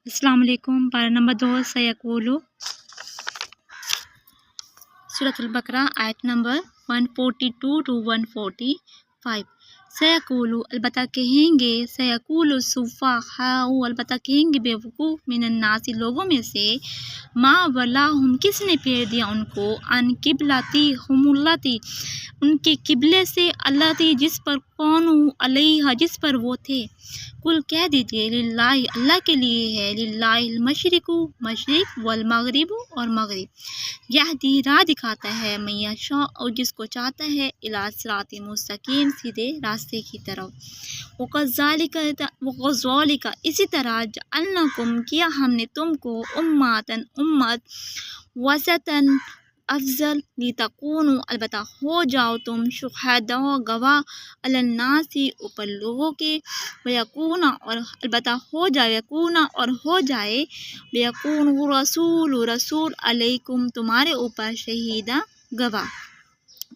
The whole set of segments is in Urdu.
السلام علیکم۔ پارہ نمبر 2 سیقولو، سورۃ البقرہ، آیت نمبر 142 to 145۔ سیقولو، البتہ کہیں گے، سیقولو السفہاء، البتہ کہیں گے بے وقوف، من الناس، لوگوں میں سے، ما ولاہم، کس نے پھیر دیا ان کو، عن قبلتہم التی، ان کے قبلے سے، التی، جس پر کانوا علیہا، جس پر وہ تھے۔ قل، کہہ دیجئے، للہ، اللہ کے لیے ہے، للہ المشرق، مشرق، والمغرب، اور مغرب، یہدی، راہ دکھاتا ہے، من یشاء، اور جس کو چاہتا ہے، الی صراط مستقیم، سیدھے راستے کی طرف۔ وکذالک، اسی طرح، جعلناکم، کیا ہم نے تم کو، امۃ، امت، وسطاً، افضل، لتکونوا، البتہ ہو جاؤ تم، شہداء، گواہ، علی الناس، اوپر لوگوں کے، ویکون، اور البتہ ہو جائے، یکون، اور ہو جائے، ویکون رسول، رسول، علیکم، تمہارے اوپر، شہیدا، گواہ۔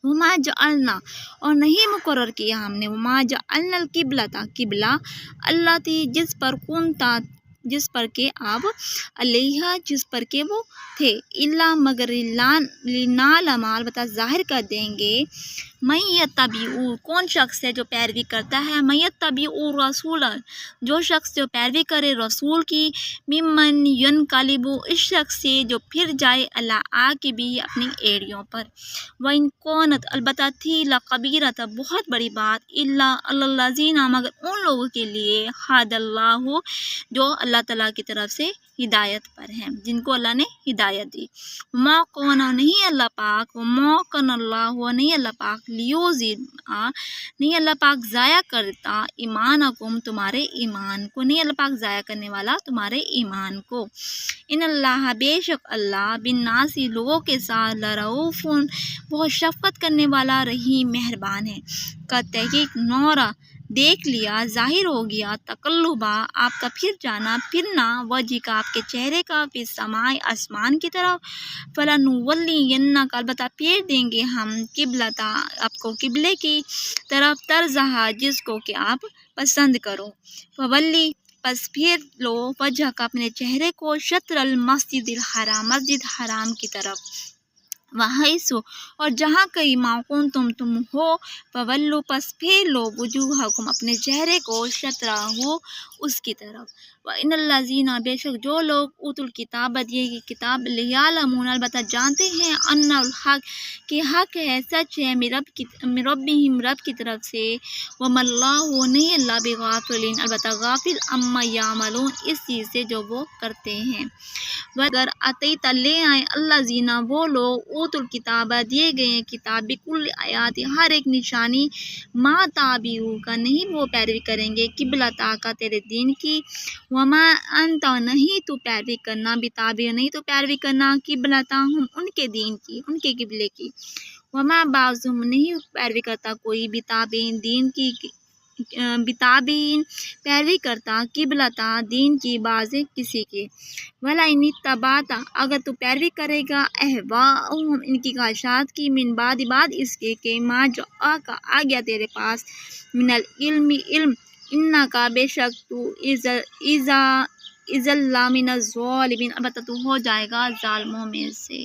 وما جعلنا، اور نہیں مقرر کیا ہم نے، وما جعلنا القبلۃ، قبلہ، التی، جس پر کنتا، جس پر کہ آپ، علیہا، جس پر کہ وہ تھے، الا، مگر، لنعلم، البتہ ظاہر کر دیں گے، من یتبع، کون شخص ہے جو پیروی کرتا ہے، من یتبع الرسول، جو شخص جو پیروی کرے رسول کی، ممن ینقلب، اس شخص سے جو پھر جائے، علی عاقبہ، اپنی ایڑیوں پر، وَإِن كَانَتْ، البتہ تھی، لَكَبِيرَةً، بہت بڑی بات، إِلَّا عَلَى الَّذِينَ، مگر ان لوگوں کے لیے، ہدى اللہ، جو اللہ تعالیٰ کی طرف سے ہدایت پر ہیں، جن کو اللہ نے ہدایت دی۔ وما کان، نہیں اللہ پاک، وما کان اللہ، نہیں اللہ پاک، لیضیع، نہیں اللہ پاک ضائع کرتا، ایمانکم، تمہارے ایمان کو، نہیں اللہ پاک ضائع کرنے والا تمہارے ایمان کو۔ ان اللہ، بے شک اللہ، بالناس، لوگوں کے ساتھ، لرؤوف، بہت شفقت کرنے والا، رحیم، مہربان ہے۔ کا تحقیق، نورا، دیکھ لیا، ظاہر ہو گیا، تقلبا، آپ کا پھر جانا، پھرنا، وجہ کا، آپ کے چہرے کا، فی السماء، آسمان کی طرف، فلنولینک، البتہ پھیر دیں گے ہم، قبلۃ، آپ کو قبلے کی طرف، ترضاھا، جس کو کہ آپ پسند کرو، فولی، پس پھر لو، وجہ کا، اپنے چہرے کو، شطر المسجد الحرام، مسجد حرام کی طرف، وحیث، اور جہاں کہیں، ما کنتم، تم ہو، فولوا، پس پھیر لو، وجوہکم، اپنے چہرے کو، شطرہ، اس کی طرف۔ وَإِنَّ الَّذِينَ، بے شک جو لوگ، اوتوا الکتاب، دیے گی کتاب، لیعلمون، البتہ جانتے ہیں، ان الحق، کہ حق ہے، سچ ہے، من ربہم، رب کی طرف سے، وما اللہ، نہیں اللہ، بغافل، البتہ غافل، عما یعملون، اس چیز سے جو وہ کرتے ہیں۔ اگر اتیت، لے آئے، الذین، وہ لوگ، اوتوا الکتاب، دیے گئے ہیں کتاب، بکل آیات، ہر ایک نشانی، ما تابعوا، کا، نہیں وہ پیروی کریں گے، قبلتک، کا، تیرے دین کی، وما انت، نہیں تو پیروی کرنا، بتابع، نہیں تو پیروی کرنا، قبلتہم، ان کے دین کی، ان کے قبلے کی، وما بعضهم، نہیں پیروی کرتا کوئی، بتابع، دین کی، بتابعین، پیروی کرتا، قبلتا، دین کی، بعض کسی کے، وَلَئِنِ اتَّبَعْتَ، اگر تو پیروی کرے گا، اہواءہم، ان کی خواہشات کی، من بعد اس کے کہ، ما جاءک، آ گیا تیرے پاس، من العلم، علم، انک، بے شک تو، اذا لمن الظالمین، البتہ تو ہو جائے گا ظالموں میں سے۔